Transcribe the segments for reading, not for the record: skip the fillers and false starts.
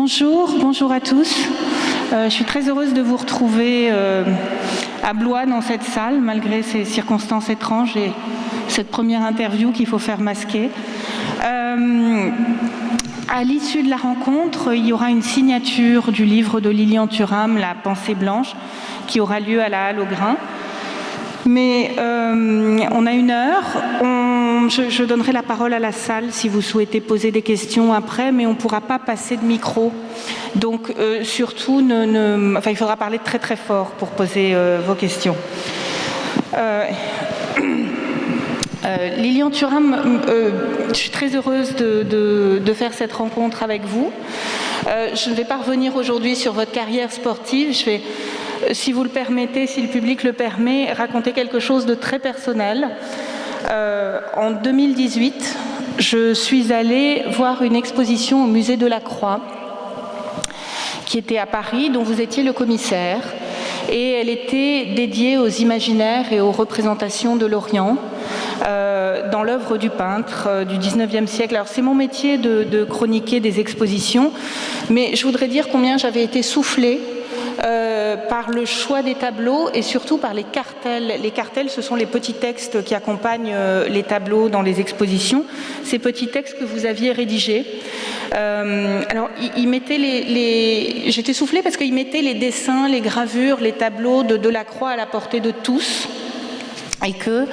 Bonjour à tous. Je suis très heureuse de vous retrouver à Blois dans cette salle, malgré ces circonstances étranges et cette première interview qu'il faut faire masquer. À l'issue de la rencontre, il y aura une signature du livre de Lilian Thuram, La pensée blanche, qui aura lieu à la Halle au Grain. Mais on a 1 heure. Je donnerai la parole à la salle si vous souhaitez poser des questions après, mais on ne pourra pas passer de micro. Donc surtout, il faudra parler très très fort pour poser vos questions. Lilian Thuram, je suis très heureuse de faire cette rencontre avec vous. Je ne vais pas revenir aujourd'hui sur votre carrière sportive. Je vais, si vous le permettez, si le public le permet, raconter quelque chose de très personnel. En 2018, je suis allée voir une exposition au musée de la Croix, qui était à Paris, dont vous étiez le commissaire. Et elle était dédiée aux imaginaires et aux représentations de l'Orient, dans l'œuvre du peintre du 19e siècle. Alors c'est mon métier de chroniquer des expositions, mais je voudrais dire combien j'avais été soufflée par le choix des tableaux et surtout par les cartels. Les cartels, ce sont les petits textes qui accompagnent les tableaux dans les expositions. Ces petits textes que vous aviez rédigés. Alors, il mettait j'étais soufflée parce qu'il mettait les dessins, les gravures, les tableaux de Delacroix à la portée de tous. Et que,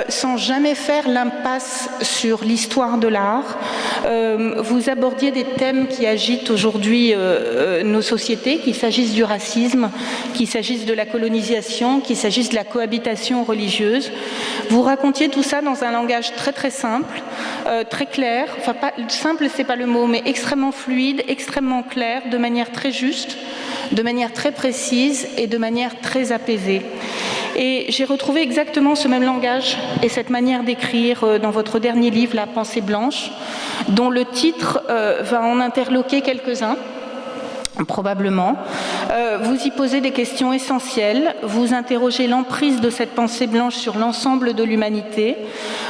sans jamais faire l'impasse sur l'histoire de l'art, vous abordiez des thèmes qui agitent aujourd'hui nos sociétés, qu'il s'agisse du racisme, qu'il s'agisse de la colonisation, qu'il s'agisse de la cohabitation religieuse. Vous racontiez tout ça dans un langage très très simple, très clair, enfin pas, simple c'est pas le mot, mais extrêmement fluide, extrêmement clair, de manière très juste, de manière très précise et de manière très apaisée. Et j'ai retrouvé exactement ce même langage et cette manière d'écrire dans votre dernier livre, La pensée blanche, dont le titre va en interloquer quelques-uns, probablement. Vous y posez des questions essentielles, vous interrogez l'emprise de cette pensée blanche sur l'ensemble de l'humanité.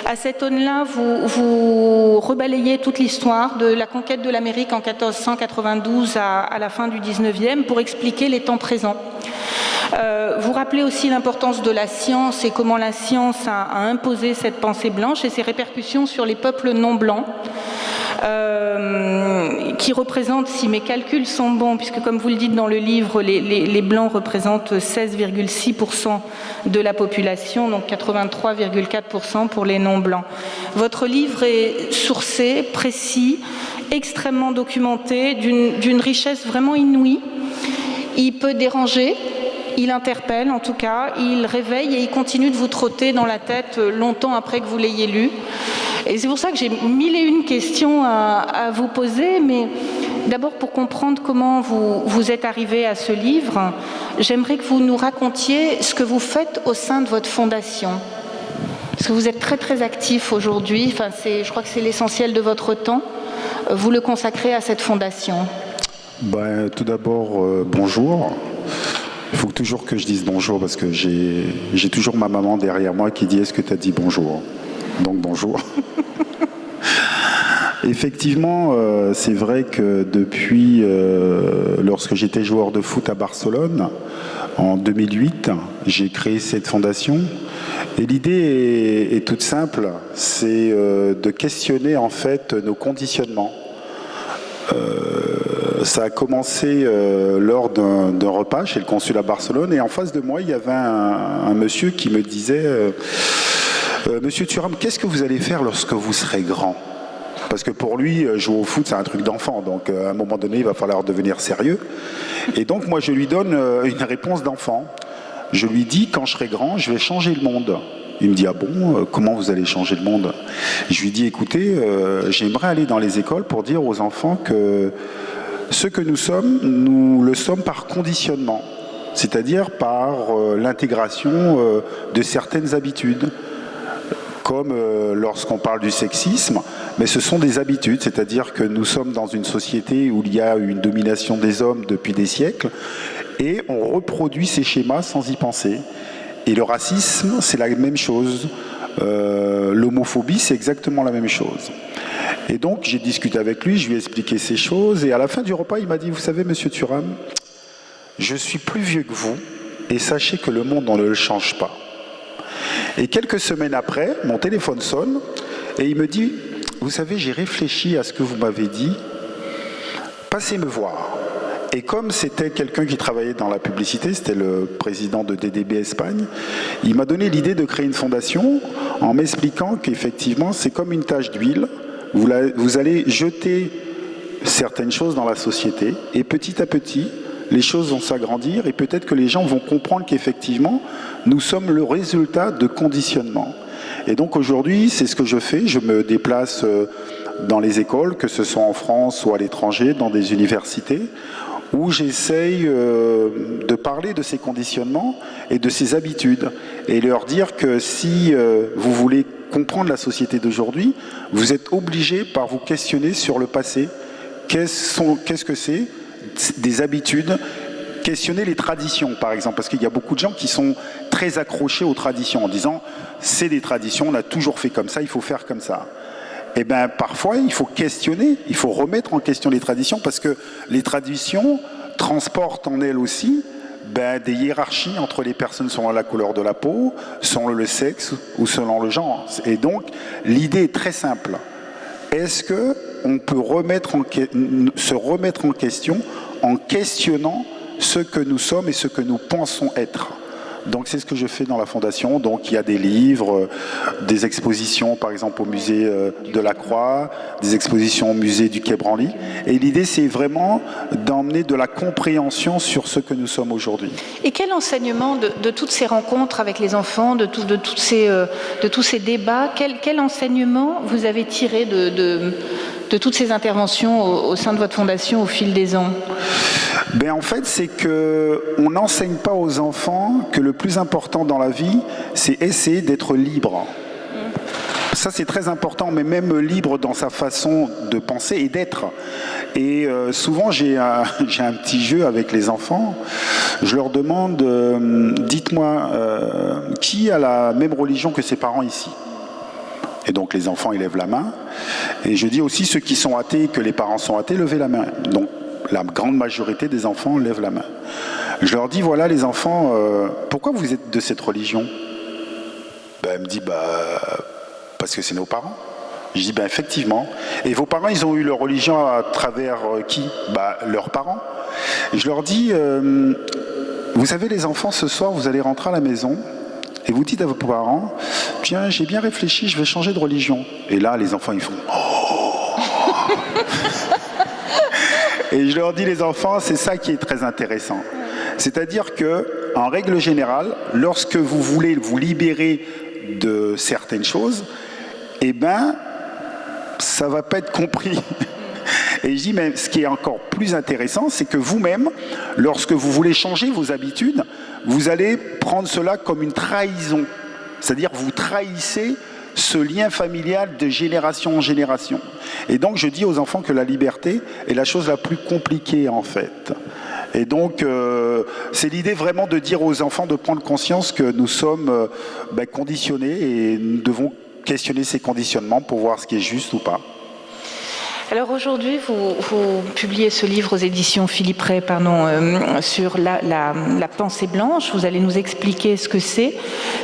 À cette aune-là, vous rebalayez toute l'histoire de la conquête de l'Amérique en 1492 à la fin du 19e pour expliquer les temps présents. Vous rappelez aussi l'importance de la science et comment la science a imposé cette pensée blanche et ses répercussions sur les peuples non blancs, qui représentent, si mes calculs sont bons, puisque comme vous le dites dans le livre, les blancs représentent 16,6% de la population, donc 83,4% pour les non blancs. Votre livre est sourcé, précis, extrêmement documenté, d'une richesse vraiment inouïe. Il peut déranger. Il interpelle en tout cas, il réveille et il continue de vous trotter dans la tête longtemps après que vous l'ayez lu. Et c'est pour ça que j'ai 1001 questions à vous poser, mais d'abord pour comprendre comment vous êtes arrivé à ce livre, j'aimerais que vous nous racontiez ce que vous faites au sein de votre fondation. Parce que vous êtes très très actif aujourd'hui, enfin, je crois que c'est l'essentiel de votre temps, vous le consacrez à cette fondation. Tout d'abord, bonjour. Il faut toujours que je dise bonjour parce que j'ai toujours ma maman derrière moi qui dit « Est-ce que tu as dit bonjour ?» Donc bonjour. Effectivement, c'est vrai que depuis, lorsque j'étais joueur de foot à Barcelone, en 2008, j'ai créé cette fondation. Et l'idée est toute simple, c'est de questionner en fait nos conditionnements. Ça a commencé lors d'un repas chez le consul à Barcelone et en face de moi, il y avait un monsieur qui me disait Monsieur Thuram, qu'est-ce que vous allez faire lorsque vous serez grand ? Parce que pour lui, jouer au foot, c'est un truc d'enfant. Donc à un moment donné, il va falloir devenir sérieux. Et donc moi, je lui donne une réponse d'enfant. Je lui dis, quand je serai grand, je vais changer le monde. Il me dit, ah bon, comment vous allez changer le monde ? Je lui dis, écoutez, j'aimerais aller dans les écoles pour dire aux enfants que ce que nous sommes, nous le sommes par conditionnement, c'est-à-dire par l'intégration de certaines habitudes, comme lorsqu'on parle du sexisme, mais ce sont des habitudes, c'est-à-dire que nous sommes dans une société où il y a une domination des hommes depuis des siècles, et on reproduit ces schémas sans y penser. Et le racisme, c'est la même chose. L'homophobie, c'est exactement la même chose. Et donc, j'ai discuté avec lui, je lui ai expliqué ces choses, et à la fin du repas, il m'a dit, vous savez, monsieur Thuram, je suis plus vieux que vous, et sachez que le monde, on ne le change pas. Et quelques semaines après, mon téléphone sonne, et il me dit, vous savez, j'ai réfléchi à ce que vous m'avez dit, passez me voir. Et comme c'était quelqu'un qui travaillait dans la publicité, c'était le président de DDB Espagne, il m'a donné l'idée de créer une fondation en m'expliquant qu'effectivement, c'est comme une tache d'huile. Vous allez jeter certaines choses dans la société et petit à petit, les choses vont s'agrandir et peut-être que les gens vont comprendre qu'effectivement, nous sommes le résultat de conditionnement. Et donc aujourd'hui, c'est ce que je fais. Je me déplace dans les écoles, que ce soit en France ou à l'étranger, dans des universités, où j'essaye de parler de ces conditionnements et de ces habitudes et leur dire que si vous voulez comprendre la société d'aujourd'hui, vous êtes obligé par vous questionner sur le passé. Qu'est-ce que c'est des habitudes? Questionner les traditions, par exemple, parce qu'il y a beaucoup de gens qui sont très accrochés aux traditions en disant c'est des traditions, on a toujours fait comme ça, il faut faire comme ça. Eh bien, parfois, il faut questionner, il faut remettre en question les traditions, parce que les traditions transportent en elles aussi des hiérarchies entre les personnes selon la couleur de la peau, selon le sexe ou selon le genre. Et donc, l'idée est très simple. Est-ce qu'on peut se remettre en question en questionnant ce que nous sommes et ce que nous pensons être? Donc c'est ce que je fais dans la fondation. Donc il y a des livres, des expositions par exemple au musée de la Croix, des expositions au musée du Quai Branly. Et l'idée c'est vraiment d'emmener de la compréhension sur ce que nous sommes aujourd'hui. Et quel enseignement de toutes ces rencontres avec les enfants, de tous ces débats, quel enseignement vous avez tiré de toutes ces interventions au sein de votre fondation au fil des ans? En fait, c'est qu'on n'enseigne pas aux enfants que le plus important dans la vie, c'est essayer d'être libre. Ça, c'est très important, mais même libre dans sa façon de penser et d'être. Et souvent, j'ai un petit jeu avec les enfants. Je leur demande, dites-moi, qui a la même religion que ses parents ici? Et donc, les enfants, ils lèvent la main. Et je dis aussi, ceux qui sont athées, que les parents sont athées, levez la main. Donc, la grande majorité des enfants lèvent la main. Je leur dis, voilà les enfants, pourquoi vous êtes de cette religion? Elle me dit, parce que c'est nos parents. Je dis, effectivement. Et vos parents, ils ont eu leur religion à travers qui? Leurs parents. Et je leur dis, vous savez les enfants, ce soir, vous allez rentrer à la maison et vous dites à vos parents, tiens, j'ai bien réfléchi, je vais changer de religion. Et là, les enfants, ils font, oh. Et je leur dis, les enfants, c'est ça qui est très intéressant. C'est-à-dire que, en règle générale, lorsque vous voulez vous libérer de certaines choses, ça va pas être compris. Et je dis, mais ce qui est encore plus intéressant, c'est que vous-même, lorsque vous voulez changer vos habitudes, vous allez prendre cela comme une trahison. C'est-à-dire, vous trahissez ce lien familial de génération en génération. Et donc, je dis aux enfants que la liberté est la chose la plus compliquée, en fait. Et donc, c'est l'idée vraiment de dire aux enfants de prendre conscience que nous sommes conditionnés et nous devons questionner ces conditionnements pour voir ce qui est juste ou pas. Alors aujourd'hui, vous publiez ce livre aux éditions Philippe Ray, sur la pensée blanche. Vous allez nous expliquer ce que c'est.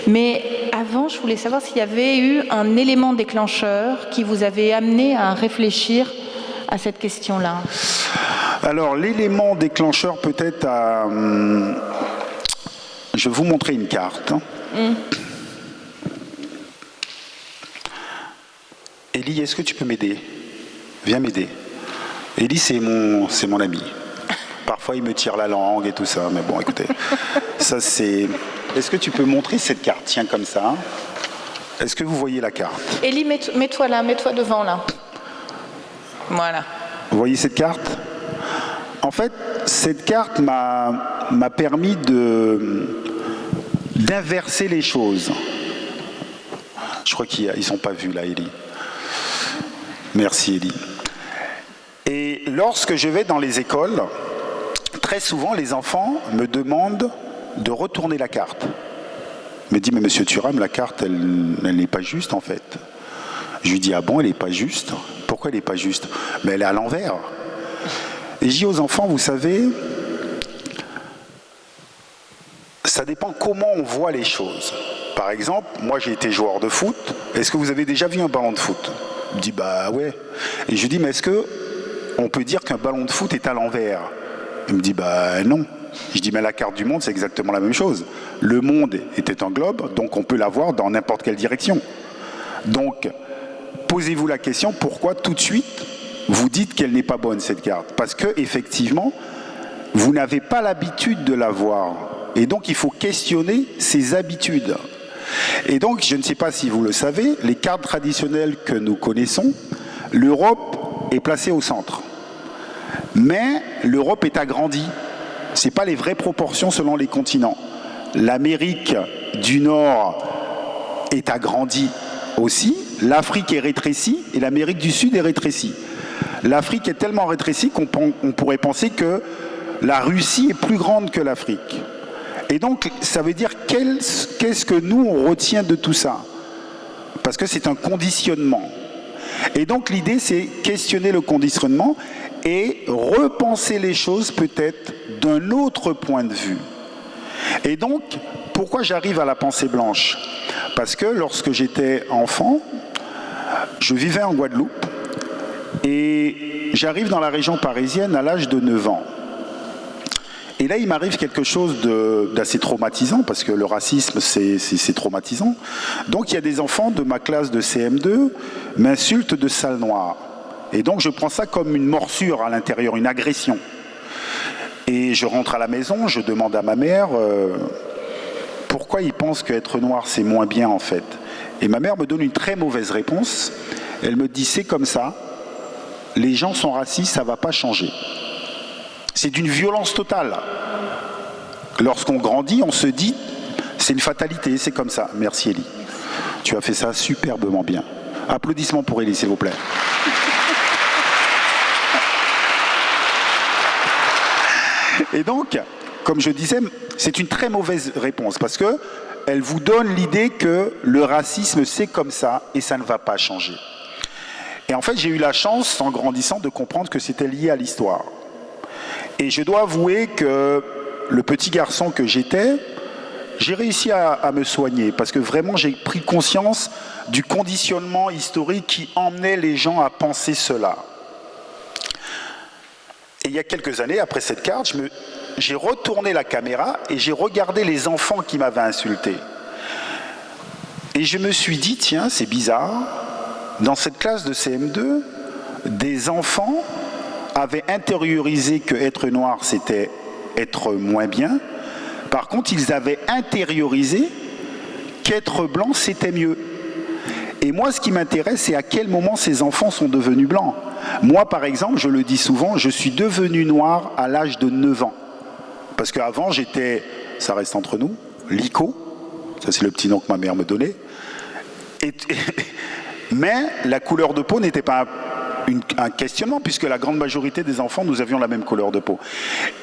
Mais avant, je voulais savoir s'il y avait eu un élément déclencheur qui vous avait amené à réfléchir à cette question-là. Alors, l'élément déclencheur peut-être à... Je vais vous montrer une carte. Élie, est-ce que tu peux m'aider? Viens m'aider. Élie, c'est mon ami. Parfois, il me tire la langue et tout ça, mais bon, écoutez. Ça, c'est... Est-ce que tu peux montrer cette carte? Tiens, comme ça. Est-ce que vous voyez la carte? Élie, mets-toi là, mets-toi devant, là. Voilà. Vous voyez cette carte? En fait, cette carte m'a permis d'inverser les choses. Je crois qu'ils ne sont pas vus, là, Élie. Merci, Élie. Et lorsque je vais dans les écoles, très souvent, les enfants me demandent de retourner la carte. Ils me disent, mais monsieur Thuram, la carte, elle n'est pas juste, en fait. Je lui dis, ah bon, elle n'est pas juste? Pourquoi pourquoi elle n'est pas juste? Mais elle est à l'envers. Et je dis aux enfants, vous savez, ça dépend comment on voit les choses. Par exemple, moi j'ai été joueur de foot. Est-ce que vous avez déjà vu un ballon de foot? Il me dit, bah ouais. Et je dis, mais est-ce que on peut dire qu'un ballon de foot est à l'envers? Il me dit, bah non. Je dis, mais la carte du monde, c'est exactement la même chose. Le monde était un globe, donc on peut l'avoir dans n'importe quelle direction. Donc, posez-vous la question, pourquoi tout de suite vous dites qu'elle n'est pas bonne, cette carte? Parce que, effectivement, vous n'avez pas l'habitude de la voir. Et donc, il faut questionner ses habitudes. Et donc, je ne sais pas si vous le savez, les cartes traditionnelles que nous connaissons, l'Europe est placée au centre. Mais l'Europe est agrandie. Ce n'est pas les vraies proportions selon les continents. L'Amérique du Nord est agrandie aussi, l'Afrique est rétrécie et l'Amérique du Sud est rétrécie. L'Afrique est tellement rétrécie qu'on pourrait penser que la Russie est plus grande que l'Afrique. Et donc, ça veut dire qu'est-ce que nous, on retient de tout ça? Parce que c'est un conditionnement. Et donc, l'idée, c'est questionner le conditionnement et repenser les choses peut-être d'un autre point de vue. Et donc, pourquoi j'arrive à la pensée blanche? Parce que lorsque j'étais enfant, je vivais en Guadeloupe et j'arrive dans la région parisienne à l'âge de 9 ans. Et là, il m'arrive quelque chose d'assez traumatisant, parce que le racisme, c'est traumatisant. Donc, il y a des enfants de ma classe de CM2 m'insultent de sale noire. Et donc, je prends ça comme une morsure à l'intérieur, une agression. Et je rentre à la maison, je demande à ma mère pourquoi ils pensent qu'être noir, c'est moins bien, en fait. Et ma mère me donne une très mauvaise réponse. Elle me dit, c'est comme ça, les gens sont racistes, ça ne va pas changer. C'est d'une violence totale. Lorsqu'on grandit, on se dit, c'est une fatalité, c'est comme ça. Merci Élie. Tu as fait ça superbement bien. Applaudissements pour Élie, s'il vous plaît. Et donc, comme je disais, c'est une très mauvaise réponse parce que elle vous donne l'idée que le racisme, c'est comme ça et ça ne va pas changer. Et en fait, j'ai eu la chance, en grandissant, de comprendre que c'était lié à l'histoire. Et je dois avouer que le petit garçon que j'étais, j'ai réussi à me soigner parce que vraiment j'ai pris conscience du conditionnement historique qui emmenait les gens à penser cela. Et il y a quelques années, après cette carte, j'ai retourné la caméra et j'ai regardé les enfants qui m'avaient insulté. Et je me suis dit, tiens, c'est bizarre, dans cette classe de CM2, des enfants avaient intériorisé que être noir, c'était être moins bien. Par contre, ils avaient intériorisé qu'être blanc, c'était mieux. Et moi, ce qui m'intéresse, c'est à quel moment ces enfants sont devenus blancs. Moi, par exemple, je le dis souvent, je suis devenu noir à l'âge de 9 ans. Parce qu'avant, j'étais, ça reste entre nous, Lico. Ça, c'est le petit nom que ma mère me donnait. Mais la couleur de peau n'était pas un questionnement, puisque la grande majorité des enfants, nous avions la même couleur de peau.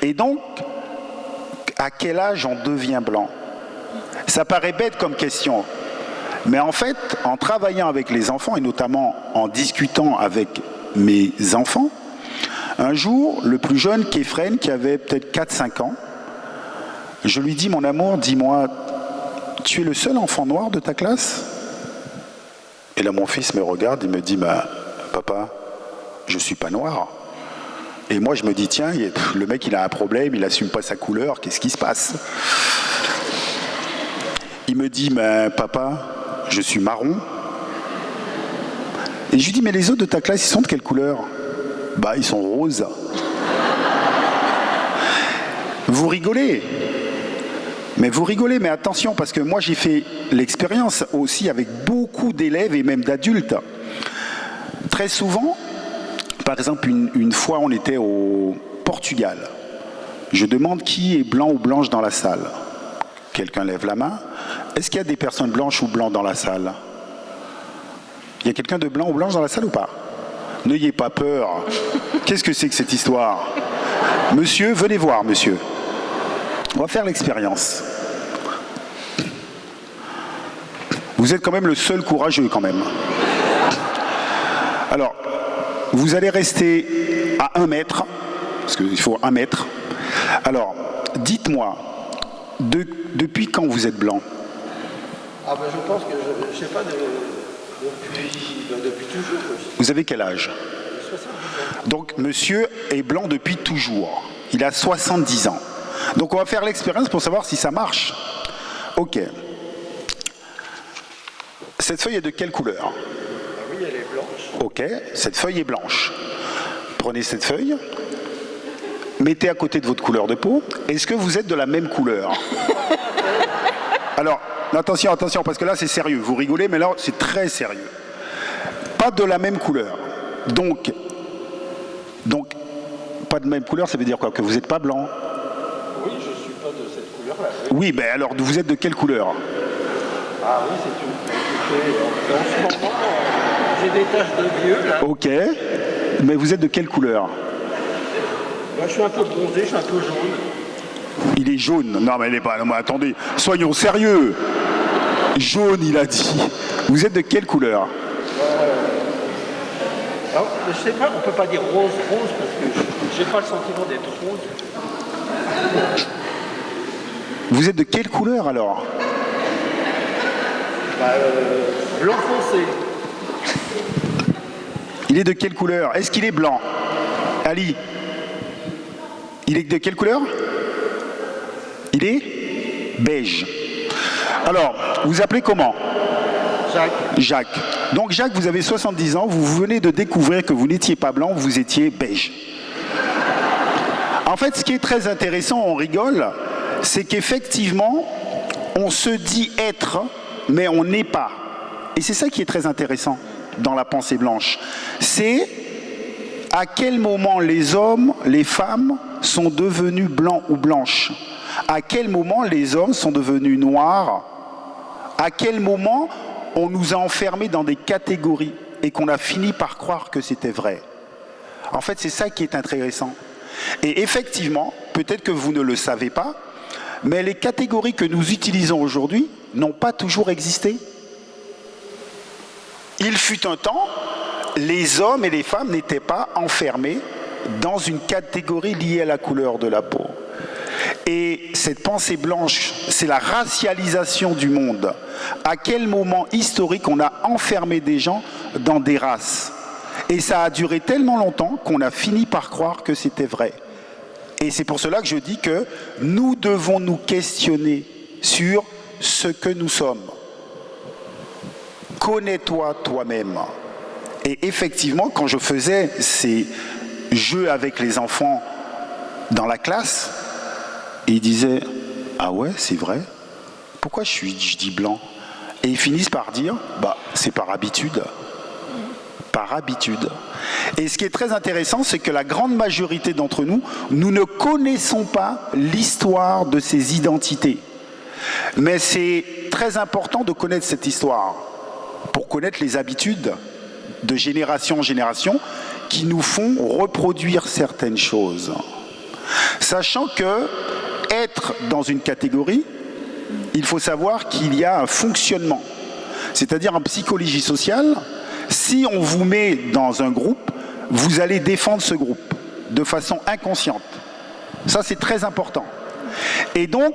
Et donc, à quel âge on devient blanc? Ça paraît bête comme question. Mais en fait, en travaillant avec les enfants, et notamment en discutant avec mes enfants, un jour, le plus jeune, Kéfren, qui avait peut-être 4-5 ans, je lui dis, mon amour, dis-moi, tu es le seul enfant noir de ta classe? Et là, mon fils me regarde, il me dit, bah, papa, je ne suis pas noir. Et moi, je me dis, tiens, le mec, il a un problème, il n'assume pas sa couleur, qu'est-ce qui se passe? Il me dit, mais papa, je suis marron. Et je lui dis, mais les autres de ta classe, ils sont de quelle couleur? Bah, ils sont roses. Vous rigolez. Mais vous rigolez, mais attention, parce que moi, j'ai fait l'expérience aussi avec beaucoup d'élèves et même d'adultes. Très souvent, par exemple, une fois, on était au Portugal. Je demande qui est blanc ou blanche dans la salle. Quelqu'un lève la main. Est-ce qu'il y a des personnes blanches ou blancs dans la salle? Il y a quelqu'un de blanc ou blanche dans la salle ou pas? N'ayez pas peur. Qu'est-ce que c'est que cette histoire? Monsieur, venez voir, monsieur. On va faire l'expérience. Vous êtes quand même le seul courageux, quand même. Alors, vous allez rester à 1 mètre, parce qu'il faut 1 mètre. Alors, dites-moi, depuis quand vous êtes blanc? Ah ben je pense que, je sais pas, depuis toujours. Vous avez quel âge? 70 ans. Donc, monsieur est blanc depuis toujours. Il a 70 ans. Donc, on va faire l'expérience pour savoir si ça marche. Ok. Cette feuille est de quelle couleur? Ah oui, elle est blanche. Ok, cette feuille est blanche. Prenez cette feuille, mettez à côté de votre couleur de peau. Est-ce que vous êtes de la même couleur? Alors, attention, attention, parce que là c'est sérieux. Vous rigolez, mais là c'est très sérieux. Pas de la même couleur. Donc, pas de même couleur, ça veut dire quoi? Que vous n'êtes pas blanc? Oui, je ne suis pas de cette couleur-là. Oui, mais alors vous êtes de quelle couleur? Ah oui, c'est une... En ce moment, j'ai des taches de vieux, là. Ok, mais vous êtes de quelle couleur? Moi, je suis un peu bronzé, je suis un peu jaune. Il est jaune. Non, mais il n'est pas... Non, mais attendez, soyons sérieux. Jaune, il a dit. Vous êtes de quelle couleur? Alors, je sais pas, on peut pas dire rose, parce que j'ai pas le sentiment d'être rose. Vous êtes de quelle couleur alors? Blanc foncé. Il est de quelle couleur? Est-ce qu'il est blanc? Ali? Il est de quelle couleur? Il est beige. Alors, vous appelez comment? Jacques. Jacques. Donc Jacques, vous avez 70 ans, vous venez de découvrir que vous n'étiez pas blanc, vous étiez beige. En fait, ce qui est très intéressant, on rigole, c'est qu'effectivement, on se dit être, mais on n'est pas. Et c'est ça qui est très intéressant dans la pensée blanche. C'est à quel moment les hommes, les femmes sont devenus blancs ou blanches. À quel moment les hommes sont devenus noirs. À quel moment on nous a enfermés dans des catégories et qu'on a fini par croire que c'était vrai. En fait, c'est ça qui est intéressant. Et effectivement, peut-être que vous ne le savez pas, mais les catégories que nous utilisons aujourd'hui n'ont pas toujours existé. Il fut un temps, les hommes et les femmes n'étaient pas enfermés dans une catégorie liée à la couleur de la peau. Et cette pensée blanche, c'est la racialisation du monde. À quel moment historique on a enfermé des gens dans des races? Et ça a duré tellement longtemps qu'on a fini par croire que c'était vrai. Et c'est pour cela que je dis que nous devons nous questionner sur ce que nous sommes. Connais-toi toi-même. Et effectivement, quand je faisais ces jeux avec les enfants dans la classe, ils disaient « Ah ouais, c'est vrai? Pourquoi je dis blanc ?» Et ils finissent par dire « C'est par habitude. » Par habitude. Et ce qui est très intéressant, c'est que la grande majorité d'entre nous, nous ne connaissons pas l'histoire de ces identités. Mais c'est très important de connaître cette histoire pour connaître les habitudes de génération en génération qui nous font reproduire certaines choses. Sachant que être dans une catégorie, il faut savoir qu'il y a un fonctionnement. C'est-à-dire en psychologie sociale, si on vous met dans un groupe, vous allez défendre ce groupe de façon inconsciente. Ça, c'est très important. Et donc,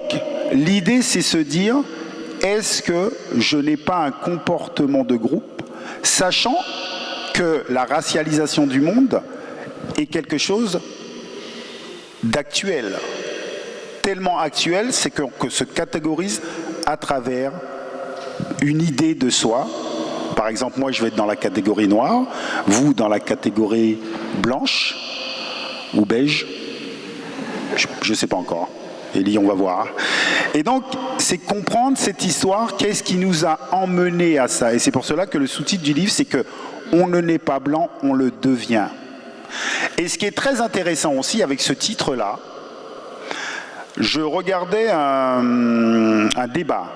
l'idée, c'est se dire, est-ce que je n'ai pas un comportement de groupe, sachant que la racialisation du monde est quelque chose d'actuel. Tellement actuel, c'est que se catégorise à travers une idée de soi. Par exemple, moi, je vais être dans la catégorie noire, vous dans la catégorie blanche ou beige. Je ne sais pas encore. Élie, on va voir. Et donc, c'est comprendre cette histoire, qu'est-ce qui nous a emmenés à ça. Et c'est pour cela que le sous-titre du livre, c'est que on ne naît pas blanc, on le devient. Et ce qui est très intéressant aussi avec ce titre-là, je regardais un débat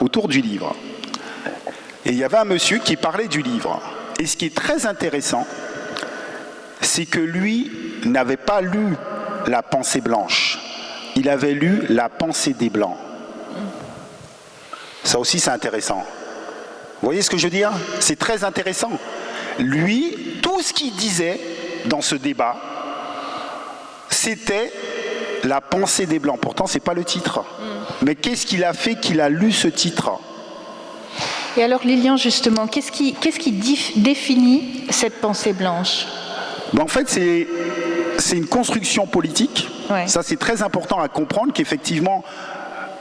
autour du livre. Et il y avait un monsieur qui parlait du livre. Et ce qui est très intéressant, c'est que lui n'avait pas lu La pensée blanche. Il avait lu La pensée des blancs. Ça aussi, c'est intéressant. Vous voyez ce que je veux dire? C'est très intéressant. Lui, tout tout ce qu'il disait dans ce débat, c'était la pensée des Blancs. Pourtant, ce n'est pas le titre. Mais qu'est-ce qu'il a fait qu'il a lu ce titre? Et alors, Lilian, justement, qu'est-ce qui définit cette pensée blanche? En fait, c'est une construction politique. Ouais. Ça, c'est très important à comprendre qu'effectivement,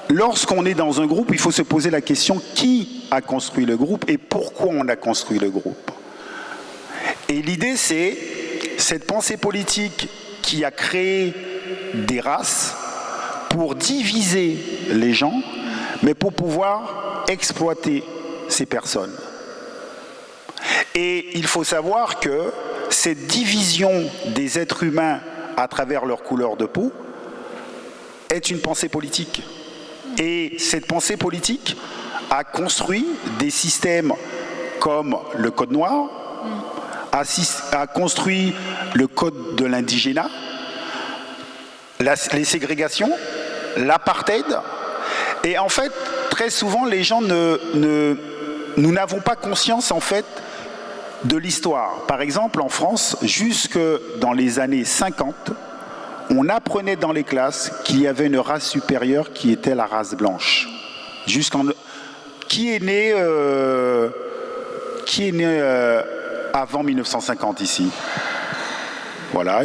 lorsqu'on est dans un groupe, il faut se poser la question qui a construit le groupe et pourquoi on a construit le groupe. Et l'idée, c'est cette pensée politique qui a créé des races pour diviser les gens, mais pour pouvoir exploiter ces personnes. Et il faut savoir que cette division des êtres humains à travers leur couleur de peau est une pensée politique. Et cette pensée politique a construit des systèmes comme le Code noir, a construit le Code de l'indigénat, les ségrégations, l'apartheid. Et en fait, très souvent, les gens nous n'avons pas conscience, en fait, de l'histoire. Par exemple, en France, jusque dans les années 50, on apprenait dans les classes qu'il y avait une race supérieure qui était la race blanche. Qui est né avant 1950 ici? Voilà.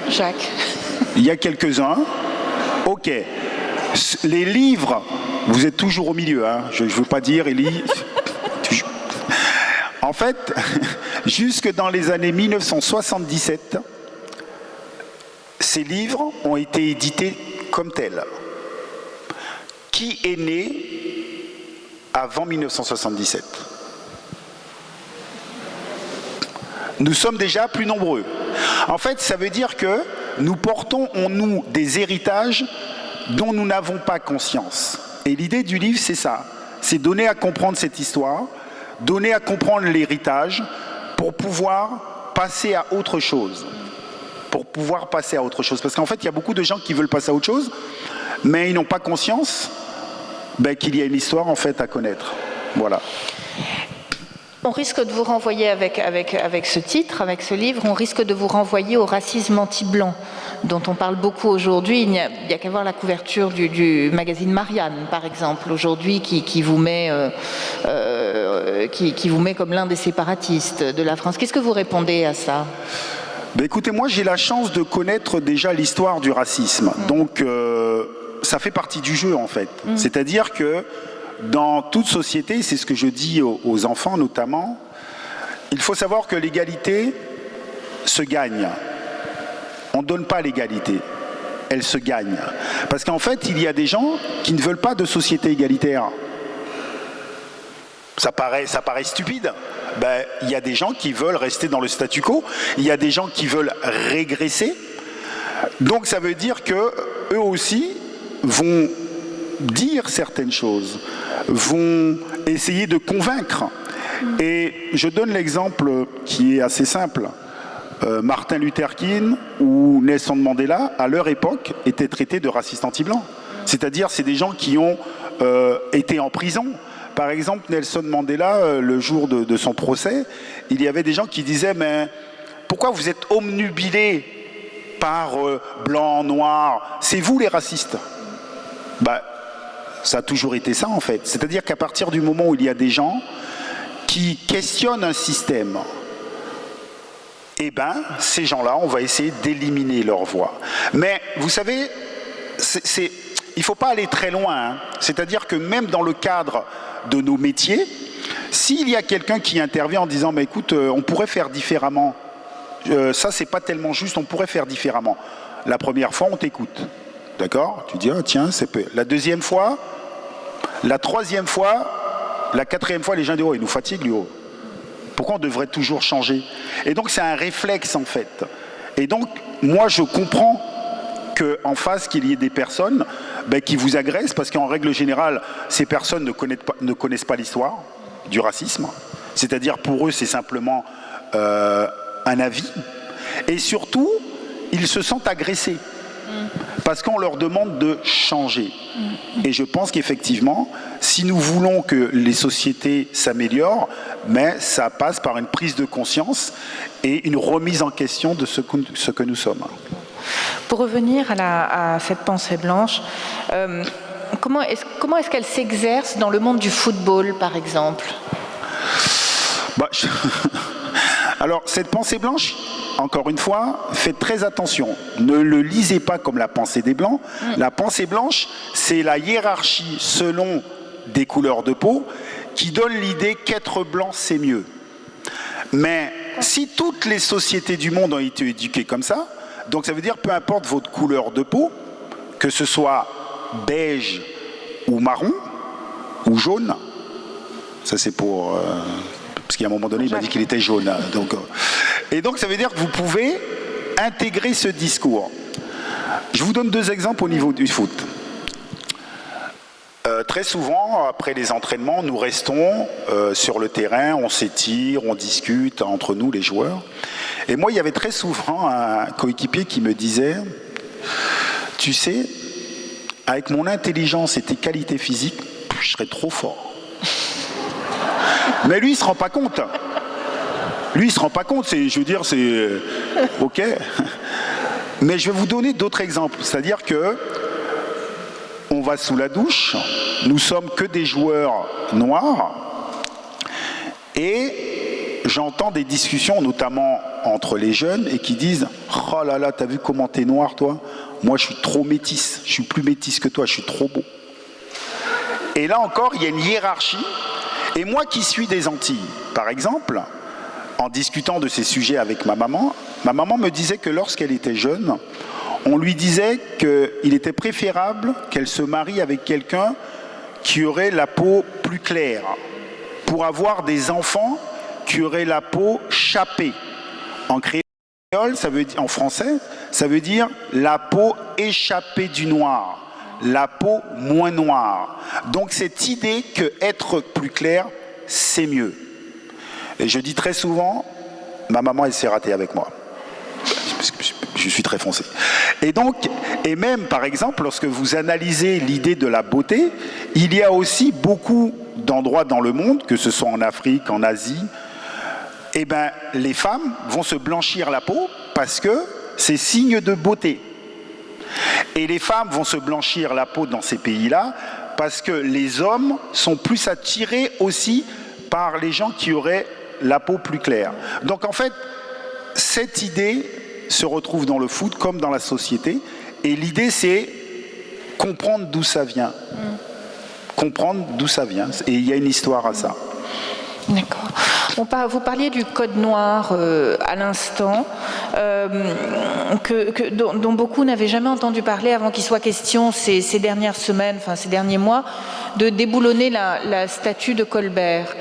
Jacques. Il y a quelques-uns. Ok. Les livres, vous êtes toujours au milieu, hein. Je ne veux pas dire, Élie. En fait, jusque dans les années 1977, ces livres ont été édités comme tels. Qui est né avant 1977? Nous sommes déjà plus nombreux. En fait, ça veut dire que nous portons en nous des héritages dont nous n'avons pas conscience. Et l'idée du livre, c'est ça. C'est donner à comprendre cette histoire, donner à comprendre l'héritage pour pouvoir passer à autre chose. Parce qu'en fait, il y a beaucoup de gens qui veulent passer à autre chose, mais ils n'ont pas conscience qu'il y a une histoire, en fait, à connaître. Voilà. On risque de vous renvoyer avec ce titre, avec ce livre, on risque de vous renvoyer au racisme anti-blanc, dont on parle beaucoup aujourd'hui. Il n'y a qu'à voir la couverture du magazine Marianne, par exemple, aujourd'hui, qui vous met comme l'un des séparatistes de la France. Qu'est-ce que vous répondez à ça? Écoutez, moi j'ai la chance de connaître déjà l'histoire du racisme. Donc ça fait partie du jeu, en fait. C'est-à-dire que dans toute société, c'est ce que je dis aux enfants notamment, il faut savoir que l'égalité se gagne. On ne donne pas l'égalité, elle se gagne. Parce qu'en fait, il y a des gens qui ne veulent pas de société égalitaire. Ça paraît stupide. Il y a des gens qui veulent rester dans le statu quo, il y a des gens qui veulent régresser. Donc ça veut dire qu'eux aussi vont dire certaines choses, vont essayer de convaincre. Et je donne l'exemple qui est assez simple. Martin Luther King ou Nelson Mandela, à leur époque, étaient traités de racistes anti-blancs. C'est-à-dire, c'est des gens qui ont été en prison. Par exemple, Nelson Mandela, le jour de son procès, il y avait des gens qui disaient « Mais pourquoi vous êtes omnubilés par blanc, noir? C'est vous les racistes ?» Ça a toujours été ça, en fait. C'est-à-dire qu'à partir du moment où il y a des gens qui questionnent un système, ces gens-là, on va essayer d'éliminer leur voix. Mais vous savez, il ne faut pas aller très loin. Hein. C'est-à-dire que même dans le cadre de nos métiers, s'il y a quelqu'un qui intervient en disant « Mais écoute, on pourrait faire différemment. Ça, c'est pas tellement juste, on pourrait faire différemment. » La première fois, on t'écoute. D'accord? Tu dis « Ah tiens, c'est peu. » La deuxième fois, la troisième fois, la quatrième fois, les gens disent « Oh, il nous fatigue, lui. Oh. Pourquoi on devrait toujours changer ?» Et donc, c'est un réflexe, en fait. Et donc, moi, je comprends qu'en face, qu'il y ait des personnes qui vous agressent, parce qu'en règle générale, ces personnes ne connaissent pas l'histoire du racisme. C'est-à-dire, pour eux, c'est simplement un avis. Et surtout, ils se sentent agressés. Parce qu'on leur demande de changer. Et je pense qu'effectivement, si nous voulons que les sociétés s'améliorent, mais ça passe par une prise de conscience et une remise en question de ce que nous sommes. Pour revenir à cette pensée blanche, comment est-ce qu'elle s'exerce dans le monde du football, par exemple ? Alors, cette pensée blanche, encore une fois, faites très attention. Ne le lisez pas comme la pensée des Blancs. La pensée blanche, c'est la hiérarchie selon des couleurs de peau qui donne l'idée qu'être blanc, c'est mieux. Mais si toutes les sociétés du monde ont été éduquées comme ça, donc ça veut dire peu importe votre couleur de peau, que ce soit beige ou marron ou jaune, ça c'est pour... parce qu'à un moment donné, il m'a dit qu'il était jaune. Et donc ça veut dire que vous pouvez intégrer ce discours. Je vous donne 2 exemples au niveau du foot. Très souvent, après les entraînements, nous restons sur le terrain, on s'étire, on discute entre nous, les joueurs. Et moi, il y avait très souvent un coéquipier qui me disait « Tu sais, avec mon intelligence et tes qualités physiques, je serais trop fort. » Mais lui, il ne se rend pas compte. Lui, il ne se rend pas compte. Je veux dire, c'est... OK. Mais je vais vous donner d'autres exemples. C'est-à-dire que on va sous la douche, nous sommes que des joueurs noirs, et j'entends des discussions, notamment entre les jeunes, et qui disent « Oh là là, t'as vu comment t'es noir, toi? Moi, je suis trop métisse. Je suis plus métisse que toi, je suis trop beau. » Et là encore, il y a une hiérarchie. Et moi qui suis des Antilles, par exemple, en discutant de ces sujets avec ma maman me disait que lorsqu'elle était jeune, on lui disait qu'il était préférable qu'elle se marie avec quelqu'un qui aurait la peau plus claire, pour avoir des enfants qui auraient la peau chapée. En créole, ça veut dire, en français, ça veut dire la peau échappée du noir, la peau moins noire. Donc cette idée qu'être plus clair, c'est mieux. Et je dis très souvent, ma maman, elle s'est ratée avec moi. Je suis très foncé. Et donc, et même par exemple, lorsque vous analysez l'idée de la beauté, il y a aussi beaucoup d'endroits dans le monde, que ce soit en Afrique, en Asie, eh ben, les femmes vont se blanchir la peau parce que c'est signe de beauté. Et les femmes vont se blanchir la peau dans ces pays-là parce que les hommes sont plus attirés aussi par les gens qui auraient la peau plus claire. Donc en fait, cette idée se retrouve dans le foot comme dans la société. Et l'idée, c'est comprendre d'où ça vient. Comprendre d'où ça vient. Et il y a une histoire à ça. D'accord. Vous parliez du code noir à l'instant, dont beaucoup n'avaient jamais entendu parler avant qu'il soit question ces dernières semaines, enfin ces derniers mois, de déboulonner la statue de Colbert.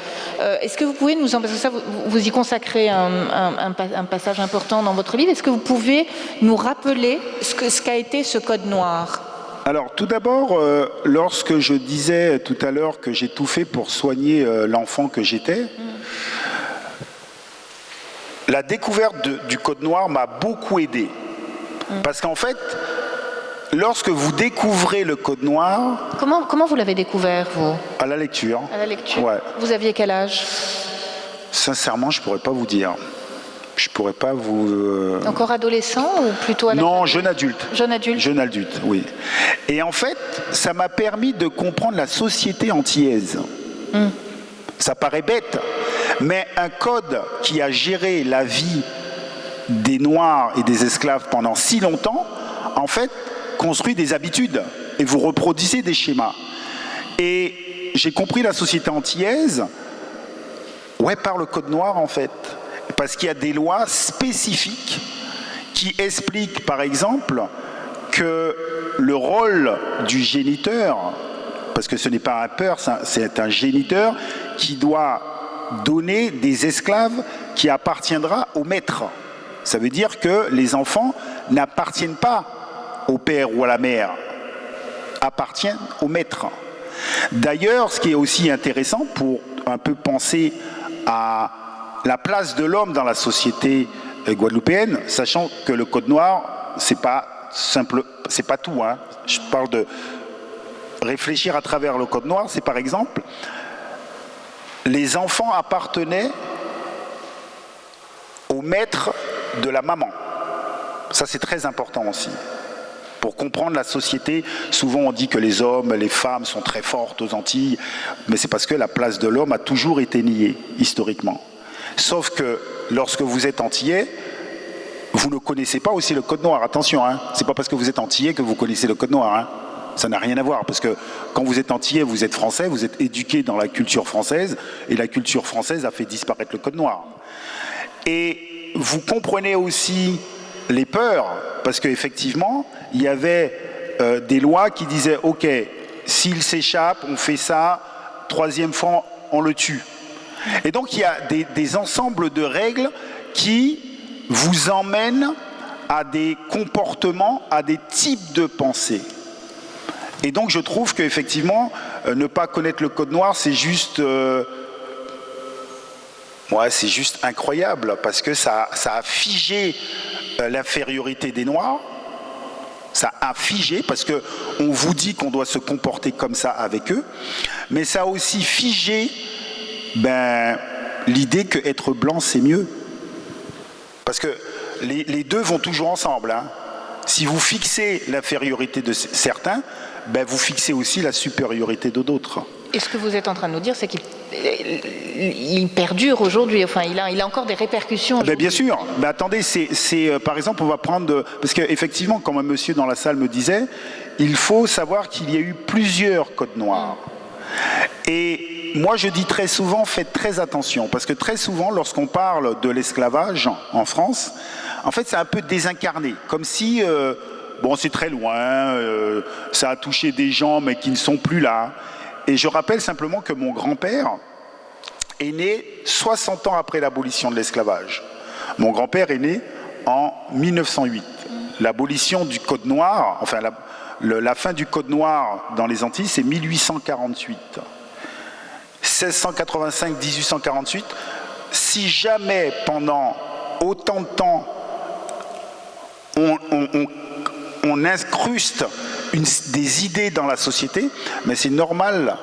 Est-ce que vous pouvez nous en... Parce que ça, vous y consacrez un passage important dans votre livre. Est-ce que vous pouvez nous rappeler ce qu'a été ce code noir ? Alors, tout d'abord, lorsque je disais tout à l'heure que j'ai tout fait pour soigner l'enfant que j'étais, la découverte du code noir m'a beaucoup aidé. Parce qu'en fait, lorsque vous découvrez le code noir... Comment vous l'avez découvert, vous ? À la lecture. À la lecture. Ouais. Vous aviez quel âge ? Sincèrement, je ne pourrais pas vous dire. Je ne pourrais pas vous... Encore adolescent ou plutôt à la... Non, jeune adulte. Jeune adulte. Jeune adulte, oui. Et en fait, ça m'a permis de comprendre la société antillaise. Ça paraît bête, mais un code qui a géré la vie des Noirs et des esclaves pendant si longtemps, en fait, construit des habitudes et vous reproduisez des schémas. Et j'ai compris la société antillaise, par le code noir, en fait. Parce qu'il y a des lois spécifiques qui expliquent, par exemple, que le rôle du géniteur, parce que ce n'est pas un père, c'est un géniteur qui doit donner des esclaves qui appartiendra au maître. Ça veut dire que les enfants n'appartiennent pas au père ou à la mère, appartiennent au maître. D'ailleurs, ce qui est aussi intéressant pour un peu penser à la place de l'homme dans la société guadeloupéenne, sachant que le code noir, c'est pas simple, c'est pas tout, hein. Je parle de réfléchir à travers le code noir, c'est par exemple, les enfants appartenaient au maître de la maman. Ça, c'est très important aussi. Pour comprendre la société, souvent on dit que les hommes, les femmes sont très fortes aux Antilles, mais c'est parce que la place de l'homme a toujours été niée, historiquement. Sauf que lorsque vous êtes antillais, vous ne connaissez pas aussi le code noir. Attention, hein, c'est pas parce que vous êtes antillais que vous connaissez le code noir. Hein. Ça n'a rien à voir, parce que quand vous êtes antillais, vous êtes français, vous êtes éduqué dans la culture française, et la culture française a fait disparaître le code noir. Et vous comprenez aussi les peurs, parce qu'effectivement, il y avait des lois qui disaient « Ok, s'il s'échappe, on fait ça, troisième fois, on le tue ». Et donc, il y a des ensembles de règles qui vous emmènent à des comportements, à des types de pensée. Et donc, je trouve qu'effectivement, ne pas connaître le code noir, c'est juste... c'est juste incroyable, parce que ça a figé l'infériorité des Noirs, ça a figé, parce qu'on vous dit qu'on doit se comporter comme ça avec eux, mais ça a aussi figé l'idée qu'être blanc, c'est mieux. Parce que les deux vont toujours ensemble. Hein. Si vous fixez l'infériorité de certains, vous fixez aussi la supériorité de d'autres. Et ce que vous êtes en train de nous dire, c'est qu'il perdure aujourd'hui, enfin il a encore des répercussions. Bien sûr, mais attendez, par exemple, on va prendre... Parce qu'effectivement, comme un monsieur dans la salle me disait, il faut savoir qu'il y a eu plusieurs codes noirs. Et moi je dis très souvent, faites très attention, parce que très souvent, lorsqu'on parle de l'esclavage en France, en fait c'est un peu désincarné, comme si... c'est très loin, ça a touché des gens mais qui ne sont plus là. Et je rappelle simplement que mon grand-père est né 60 ans après l'abolition de l'esclavage. Mon grand-père est né en 1908. L'abolition du Code noir, enfin la fin du Code noir dans les Antilles, c'est 1848. 1685-1848. Si jamais pendant autant de temps on incruste des idées dans la société, mais c'est normal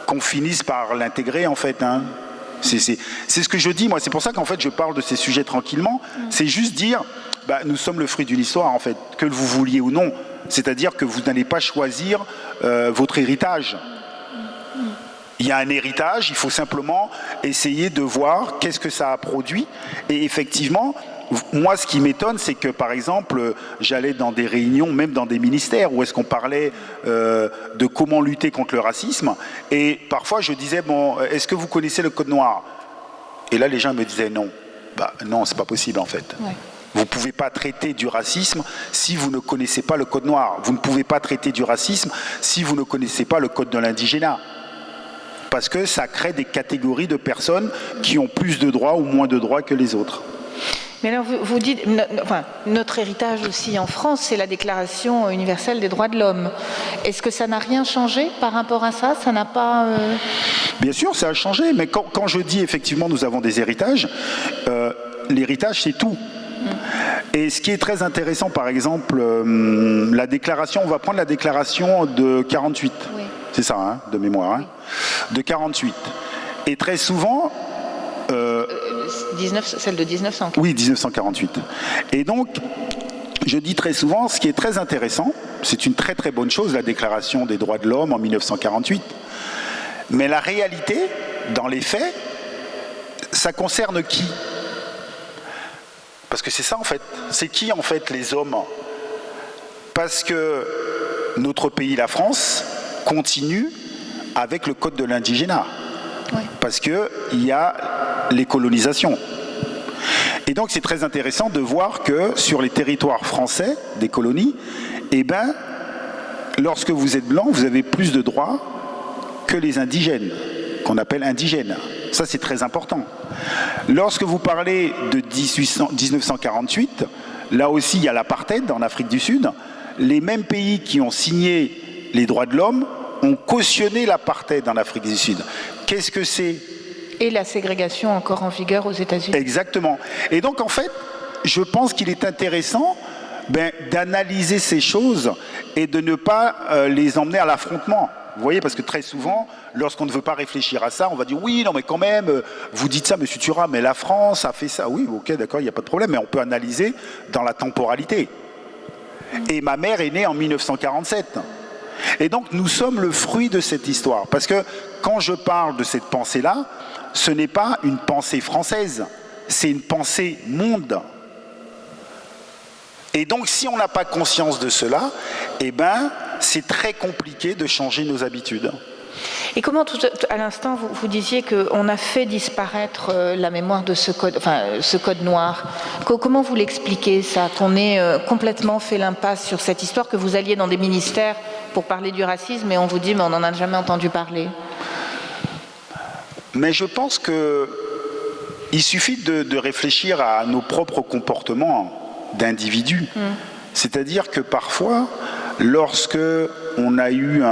qu'on finisse par l'intégrer en fait. Hein. C'est ce que je dis, moi. C'est pour ça qu'en fait je parle de ces sujets tranquillement. C'est juste dire, nous sommes le fruit d'une histoire en fait, que vous vouliez ou non. C'est-à-dire que vous n'allez pas choisir votre héritage. Il y a un héritage, il faut simplement essayer de voir qu'est-ce que ça a produit. Et effectivement, moi, ce qui m'étonne, c'est que, par exemple, j'allais dans des réunions, même dans des ministères, où est-ce qu'on parlait de comment lutter contre le racisme. Et parfois, je disais, est-ce que vous connaissez le Code noir? Et là, les gens me disaient non. Non, c'est pas possible, en fait. Ouais. Vous ne pouvez pas traiter du racisme si vous ne connaissez pas le Code noir. Vous ne pouvez pas traiter du racisme si vous ne connaissez pas le Code de l'indigénat. Parce que ça crée des catégories de personnes qui ont plus de droits ou moins de droits que les autres. Mais alors, vous dites, notre héritage aussi en France, c'est la Déclaration universelle des droits de l'homme. Est-ce que ça n'a rien changé par rapport à ça? Ça n'a pas... Bien sûr, ça a changé, mais quand je dis effectivement nous avons des héritages, l'héritage c'est tout. Et ce qui est très intéressant, par exemple, la déclaration, on va prendre la déclaration de 48. Oui. C'est ça, hein, de mémoire. Hein, oui. De 48. Et très souvent... celle de 1948. Oui, 1948. Et donc, je dis très souvent, ce qui est très intéressant, c'est une très très bonne chose, la Déclaration des droits de l'homme en 1948. Mais la réalité, dans les faits, ça concerne qui? Parce que c'est ça en fait. C'est qui en fait les hommes? Parce que notre pays, la France, continue avec le code de l'indigénat. Oui. Parce qu'il y a les colonisations. Et donc c'est très intéressant de voir que sur les territoires français des colonies, lorsque vous êtes blanc, vous avez plus de droits que les indigènes, qu'on appelle indigènes. Ça c'est très important. Lorsque vous parlez de 1948, là aussi il y a l'apartheid en Afrique du Sud. Les mêmes pays qui ont signé les droits de l'homme ont cautionné l'apartheid en Afrique du Sud. Qu'est-ce que c'est? Et la ségrégation encore en vigueur aux États-Unis. Exactement. Et donc, en fait, je pense qu'il est intéressant d'analyser ces choses et de ne pas les emmener à l'affrontement. Vous voyez, parce que très souvent, lorsqu'on ne veut pas réfléchir à ça, on va dire oui, non mais quand même, vous dites ça, monsieur Thuram, mais la France a fait ça. Oui, ok, d'accord, il n'y a pas de problème, mais on peut analyser dans la temporalité. Et ma mère est née en 1947. Et donc nous sommes le fruit de cette histoire. Parce que quand je parle de cette pensée-là, ce n'est pas une pensée française, c'est une pensée monde. Et donc si on n'a pas conscience de cela, eh ben, c'est très compliqué de changer nos habitudes. Et comment, à l'instant, vous disiez qu'on a fait disparaître la mémoire de ce code, enfin, ce code noir. Comment vous l'expliquez, ça, qu'on ait complètement fait l'impasse sur cette histoire, que vous alliez dans des ministères pour parler du racisme et on vous dit, mais on n'en a jamais entendu parler? Mais je pense qu'il suffit de réfléchir à nos propres comportements d'individus. C'est-à-dire que parfois, lorsque on a eu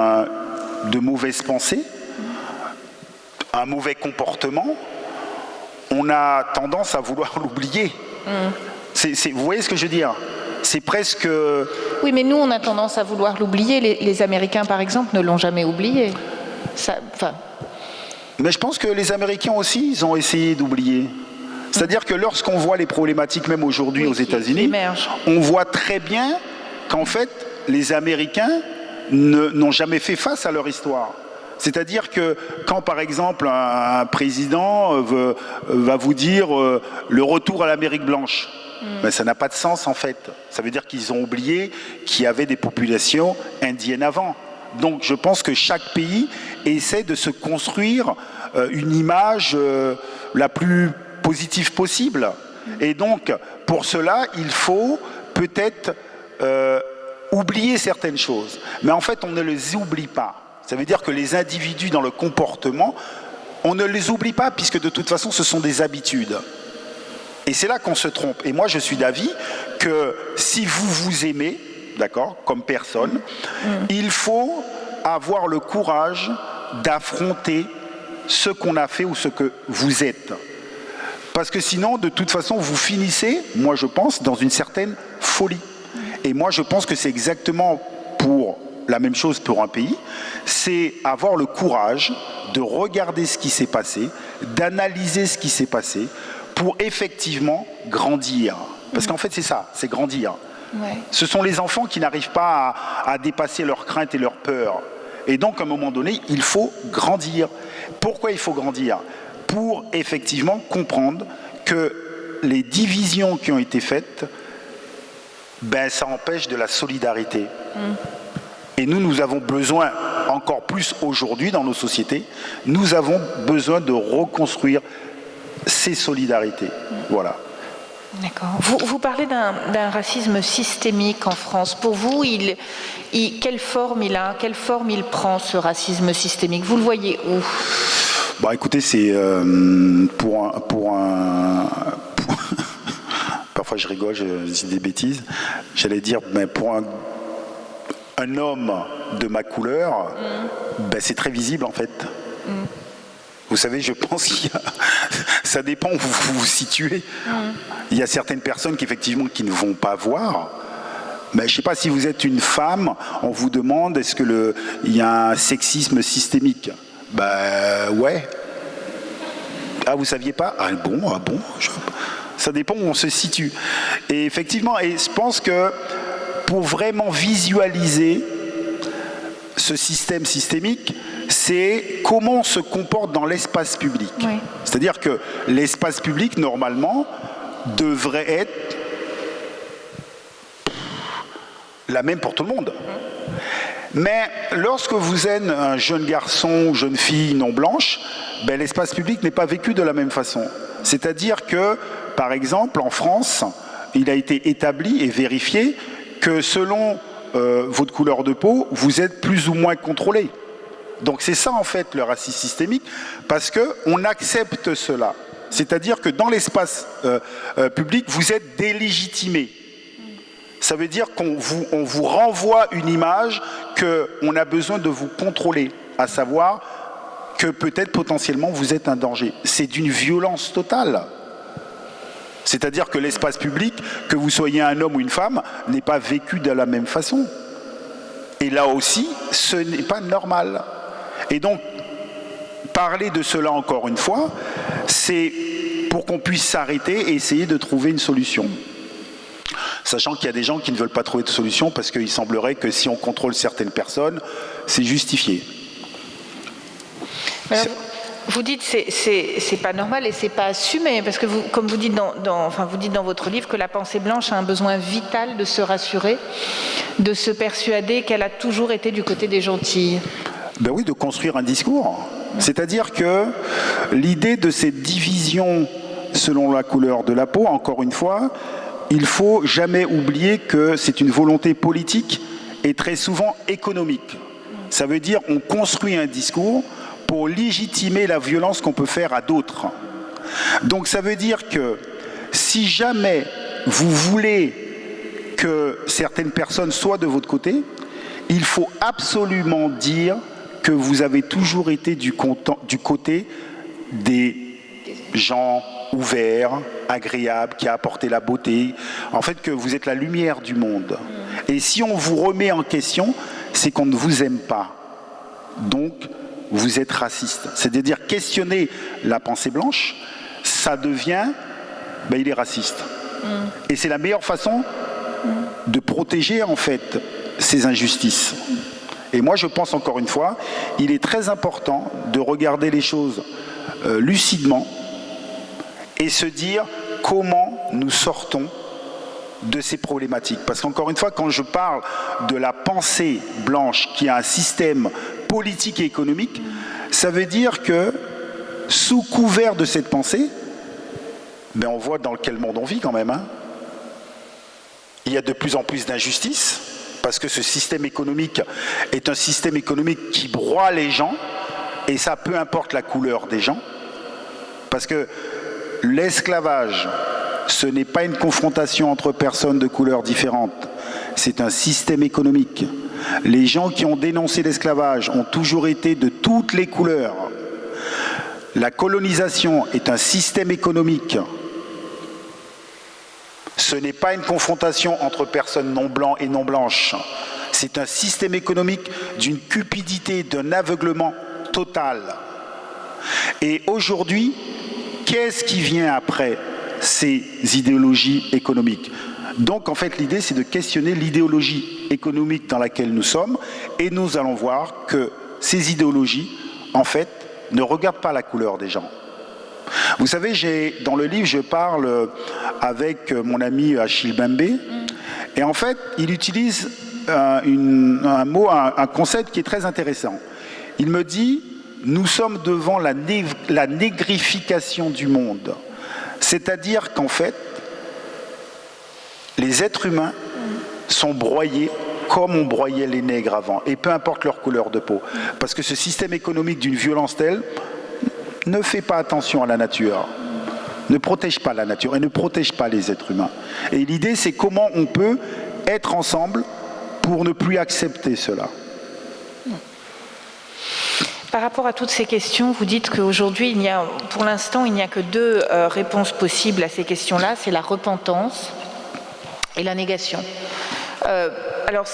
de mauvaises pensées, un mauvais comportement, on a tendance à vouloir l'oublier. Vous voyez ce que je veux dire? C'est presque... Oui, mais nous, on a tendance à vouloir l'oublier. Les Américains, par exemple, ne l'ont jamais oublié. Mais je pense que les Américains aussi, ils ont essayé d'oublier. C'est-à-dire que lorsqu'on voit les problématiques, même aujourd'hui aux États-Unis, on voit très bien qu'en fait, les Américains n'ont jamais fait face à leur histoire. C'est-à-dire que quand, par exemple, un président va vous dire le retour à l'Amérique blanche, ben, ça n'a pas de sens, en fait. Ça veut dire qu'ils ont oublié qu'il y avait des populations indiennes avant. Donc, je pense que chaque pays essaie de se construire une image la plus positive possible. Et donc, pour cela, il faut peut-être oublier certaines choses. Mais en fait, on ne les oublie pas. Ça veut dire que les individus dans le comportement, on ne les oublie pas, puisque de toute façon, ce sont des habitudes. Et c'est là qu'on se trompe. Et moi, je suis d'avis que si vous vous aimez, d'accord, comme personne, il faut avoir le courage d'affronter ce qu'on a fait ou ce que vous êtes. Parce que sinon, de toute façon, vous finissez, moi je pense, dans une certaine folie. Et moi je pense que c'est exactement pour la même chose pour un pays, c'est avoir le courage de regarder ce qui s'est passé, d'analyser ce qui s'est passé, pour effectivement grandir. Parce qu'en fait c'est ça, c'est grandir. Ouais. Ce sont les enfants qui n'arrivent pas à dépasser leurs craintes et leurs peurs. Et donc à un moment donné, il faut grandir. Pourquoi il faut grandir ? Pour effectivement comprendre que les divisions qui ont été faites, ben, ça empêche de la solidarité. Et nous avons besoin, encore plus aujourd'hui dans nos sociétés, nous avons besoin de reconstruire ces solidarités. Voilà. D'accord. Vous parlez d'un racisme systémique en France. Pour vous, quelle forme il a ? Quelle forme il prend, ce racisme systémique ? Vous le voyez où ? Bah, écoutez, c'est parfois je rigole, je dis des bêtises. J'allais dire, mais pour un homme de ma couleur, ben, c'est très visible en fait. Vous savez, je pense qu'il y a... Ça dépend où vous vous situez. Il y a certaines personnes qui ne vont pas voir. Mais je ne sais pas, si vous êtes une femme, on vous demande est-ce que il y a un sexisme systémique. Ben ouais. Ah, vous saviez pas ? Ah bon. Ça dépend où on se situe. Et effectivement, et je pense que pour vraiment visualiser ce système systémique, c'est comment on se comporte dans l'espace public. Oui. C'est-à-dire que l'espace public, normalement, devrait être la même pour tout le monde. Mais lorsque vous êtes un jeune garçon ou jeune fille non blanche, ben, l'espace public n'est pas vécu de la même façon. C'est-à-dire que, par exemple, en France, il a été établi et vérifié que selon votre couleur de peau, vous êtes plus ou moins contrôlé. Donc c'est ça en fait le racisme systémique, parce qu'on accepte cela. C'est-à-dire que dans l'espace public, vous êtes délégitimé. Ça veut dire qu'on vous renvoie une image qu'on a besoin de vous contrôler, à savoir que peut-être potentiellement vous êtes un danger. C'est d'une violence totale. C'est-à-dire que l'espace public, que vous soyez un homme ou une femme, n'est pas vécu de la même façon. Et là aussi, ce n'est pas normal. Et donc, parler de cela encore une fois, c'est pour qu'on puisse s'arrêter et essayer de trouver une solution. Sachant qu'il y a des gens qui ne veulent pas trouver de solution parce qu'il semblerait que si on contrôle certaines personnes, c'est justifié. Alors, vous dites c'est pas normal et c'est pas assumé parce que vous, comme vous dites vous dites dans votre livre que la pensée blanche a un besoin vital de se rassurer, de se persuader qu'elle a toujours été du côté des gentils. Ben oui, de construire un discours. C'est-à-dire que l'idée de cette division selon la couleur de la peau, encore une fois, il faut jamais oublier que c'est une volonté politique et très souvent économique. Ça veut dire qu'on construit un discours pour légitimer la violence qu'on peut faire à d'autres. Donc ça veut dire que si jamais vous voulez que certaines personnes soient de votre côté, il faut absolument dire que vous avez toujours été du côté des gens ouverts, agréables, qui a apporté la beauté. En fait, que vous êtes la lumière du monde. Et si on vous remet en question, c'est qu'on ne vous aime pas. Donc, vous êtes raciste. C'est-à-dire questionner la pensée blanche, ça devient, il est raciste. Et c'est la meilleure façon de protéger en fait ces injustices. Et moi je pense encore une fois, il est très important de regarder les choses lucidement et se dire comment nous sortons de ces problématiques. Parce qu'encore une fois, quand je parle de la pensée blanche qui a un système politique et économique, ça veut dire que sous couvert de cette pensée, on voit dans quel monde on vit quand même. Il y a de plus en plus d'injustices, parce que ce système économique est un système économique qui broie les gens, et ça peu importe la couleur des gens, parce que l'esclavage, ce n'est pas une confrontation entre personnes de couleurs différentes, c'est un système économique. Les gens qui ont dénoncé l'esclavage ont toujours été de toutes les couleurs. La colonisation est un système économique. Ce n'est pas une confrontation entre personnes non blancs et non blanches. C'est un système économique d'une cupidité, d'un aveuglement total. Et aujourd'hui, qu'est-ce qui vient après ces idéologies économiques? Donc en fait l'idée c'est de questionner l'idéologie économique dans laquelle nous sommes et nous allons voir que ces idéologies en fait ne regardent pas la couleur des gens. Vous savez, dans le livre je parle avec mon ami Achille Bembe et en fait il utilise un mot, un concept qui est très intéressant. Il me dit nous sommes devant la négrification du monde, c'est-à-dire qu'en fait les êtres humains sont broyés comme on broyait les nègres avant, et peu importe leur couleur de peau. Parce que ce système économique d'une violence telle ne fait pas attention à la nature, ne protège pas la nature et ne protège pas les êtres humains. Et l'idée, c'est comment on peut être ensemble pour ne plus accepter cela. Par rapport à toutes ces questions, vous dites qu'aujourd'hui, pour l'instant, il n'y a que deux réponses possibles à ces questions-là, c'est la repentance et la négation. Alors,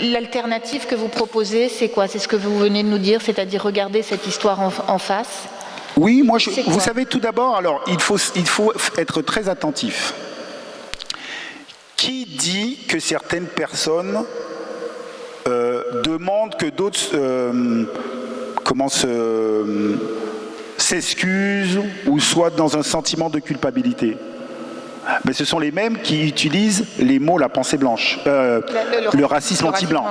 l'alternative que vous proposez, c'est quoi? C'est ce que vous venez de nous dire, c'est-à-dire regarder cette histoire en face? Oui, moi, vous savez, tout d'abord, alors, il faut être très attentif. Qui dit que certaines personnes demandent que d'autres s'excusent ou soient dans un sentiment de culpabilité? Mais ce sont les mêmes qui utilisent les mots la pensée blanche, le racisme anti-blanc.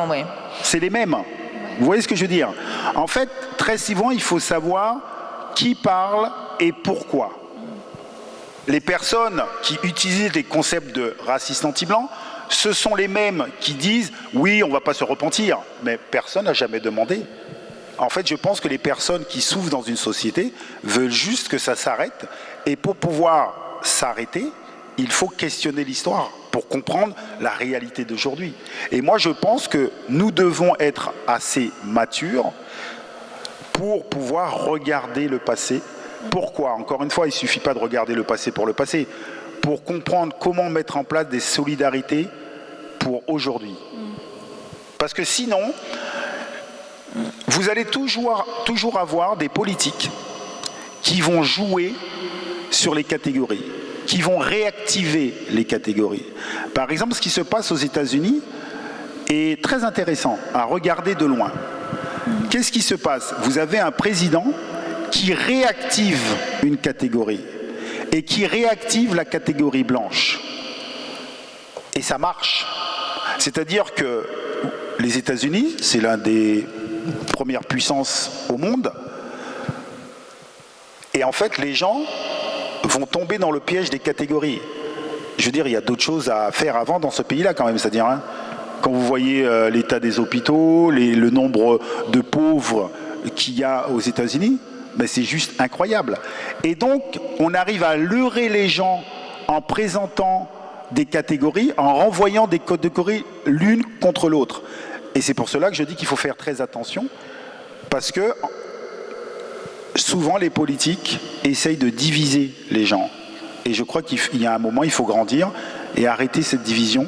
Oui. C'est les mêmes. Vous voyez ce que je veux dire? En fait, très souvent, il faut savoir qui parle et pourquoi. Les personnes qui utilisent les concepts de racisme anti-blanc, ce sont les mêmes qui disent « oui, on ne va pas se repentir », mais personne n'a jamais demandé. En fait, je pense que les personnes qui souffrent dans une société veulent juste que ça s'arrête, et pour pouvoir s'arrêter, il faut questionner l'histoire pour comprendre la réalité d'aujourd'hui. Et moi, je pense que nous devons être assez matures pour pouvoir regarder le passé Pourquoi? Encore une fois, il ne suffit pas de regarder le passé pour le passé, pour comprendre comment mettre en place des solidarités pour aujourd'hui. Parce que sinon, vous allez toujours avoir des politiques qui vont jouer sur les catégories, qui vont réactiver les catégories. Par exemple, ce qui se passe aux États-Unis est très intéressant à regarder de loin. Qu'est-ce qui se passe? Vous avez un président qui réactive une catégorie et qui réactive la catégorie blanche. Et ça marche. C'est-à-dire que les États-Unis, c'est l'une des premières puissances au monde. Et en fait, les gens vont tomber dans le piège des catégories. Je veux dire, il y a d'autres choses à faire avant dans ce pays-là quand même. C'est-à-dire, quand vous voyez l'état des hôpitaux, le nombre de pauvres qu'il y a aux États-Unis, ben c'est juste incroyable. Et donc, on arrive à leurrer les gens en présentant des catégories, en renvoyant des catégories l'une contre l'autre. Et c'est pour cela que je dis qu'il faut faire très attention, parce que souvent les politiques essayent de diviser les gens. Et je crois qu'il y a un moment, il faut grandir et arrêter cette division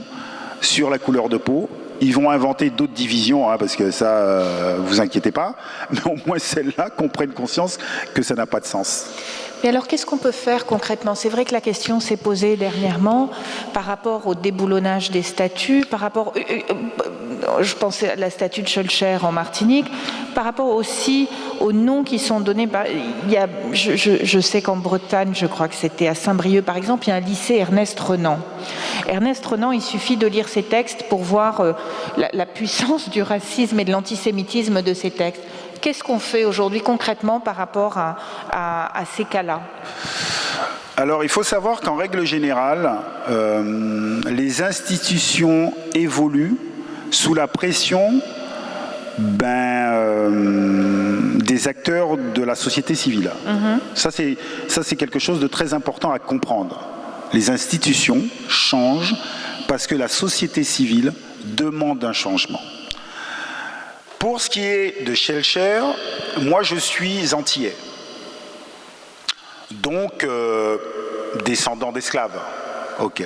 sur la couleur de peau. Ils vont inventer d'autres divisions, parce que ça, vous inquiétez pas, mais au moins celle-là, qu'on prenne conscience que ça n'a pas de sens. Mais alors, qu'est-ce qu'on peut faire concrètement? C'est vrai que la question s'est posée dernièrement par rapport au déboulonnage des statuts, par rapport, je pensais à la statue de Schœlcher en Martinique, par rapport aussi aux noms qui sont donnés. Je sais qu'en Bretagne, je crois que c'était à Saint-Brieuc par exemple, il y a un lycée Ernest Renan. Ernest Renan, il suffit de lire ses textes pour voir la puissance du racisme et de l'antisémitisme de ces textes. Qu'est-ce qu'on fait aujourd'hui concrètement par rapport à ces cas-là? Alors, il faut savoir qu'en règle générale, les institutions évoluent sous la pression des acteurs de la société civile. Ça, c'est quelque chose de très important à comprendre. Les institutions changent parce que la société civile demande un changement. Pour ce qui est de Schœlcher, moi je suis antillais, donc descendant d'esclaves. Ok.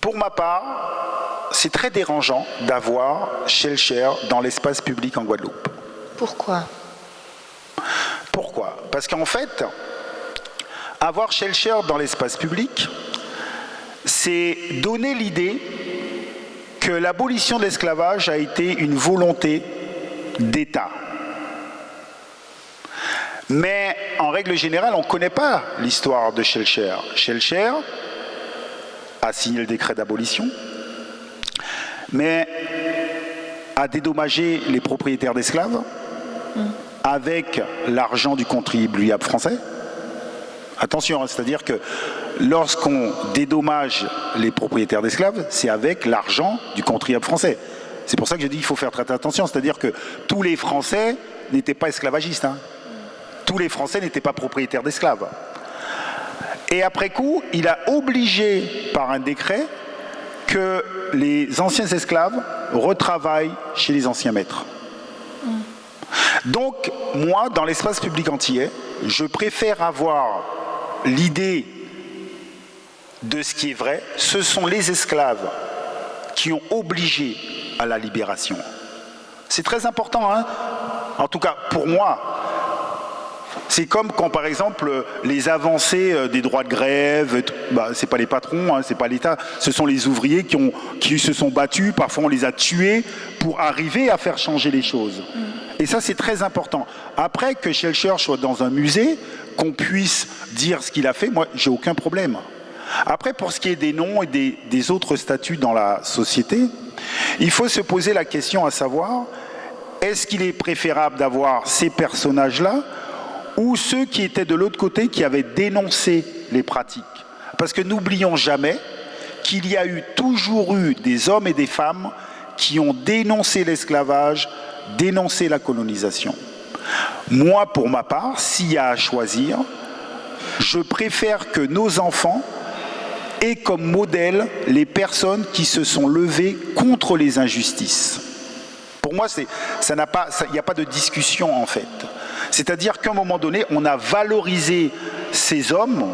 Pour ma part, c'est très dérangeant d'avoir Schœlcher dans l'espace public en Guadeloupe. Pourquoi? Pourquoi? Parce qu'en fait, avoir Schœlcher dans l'espace public, c'est donner l'idée que l'abolition de l'esclavage a été une volonté d'État. Mais en règle générale, on ne connaît pas l'histoire de Schœlcher. Schœlcher a signé le décret d'abolition, mais a dédommagé les propriétaires d'esclaves avec l'argent du contribuable français. Attention, c'est-à-dire que lorsqu'on dédommage les propriétaires d'esclaves, c'est avec l'argent du contribuable français. C'est pour ça que je dis qu'il faut faire très attention, c'est-à-dire que tous les Français n'étaient pas esclavagistes. Tous les Français n'étaient pas propriétaires d'esclaves. Et après coup, il a obligé par un décret que les anciens esclaves retravaillent chez les anciens maîtres. Donc, moi, dans l'espace public antillais, je préfère avoir l'idée de ce qui est vrai. Ce sont les esclaves qui ont obligé à la libération. C'est très important, en tout cas pour moi. C'est comme quand, par exemple, les avancées des droits de grève, c'est pas les patrons, c'est pas l'État, ce sont les ouvriers qui se sont battus, parfois on les a tués pour arriver à faire changer les choses. Et ça, c'est très important. Après que Schœlcher soit dans un musée, qu'on puisse dire ce qu'il a fait, moi, j'ai aucun problème. Après, pour ce qui est des noms et des autres statuts dans la société, il faut se poser la question à savoir, est-ce qu'il est préférable d'avoir ces personnages-là ou ceux qui étaient de l'autre côté, qui avaient dénoncé les pratiques? Parce que n'oublions jamais qu'il y a toujours eu des hommes et des femmes qui ont dénoncé l'esclavage, dénoncé la colonisation. Moi, pour ma part, s'il y a à choisir, je préfère que nos enfants aient comme modèle les personnes qui se sont levées contre les injustices. Pour moi, il n'y a pas de discussion en fait. C'est-à-dire qu'à un moment donné, on a valorisé ces hommes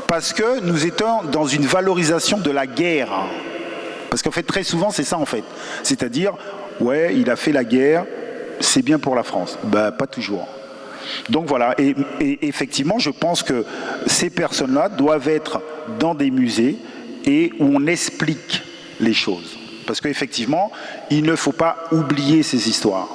parce que nous étions dans une valorisation de la guerre. Parce qu'en fait, très souvent, c'est ça en fait. C'est-à-dire, ouais, il a fait la guerre, c'est bien pour la France. Ben, pas toujours. Donc voilà, et effectivement, je pense que ces personnes-là doivent être dans des musées et où on explique les choses. Parce qu'effectivement, il ne faut pas oublier ces histoires.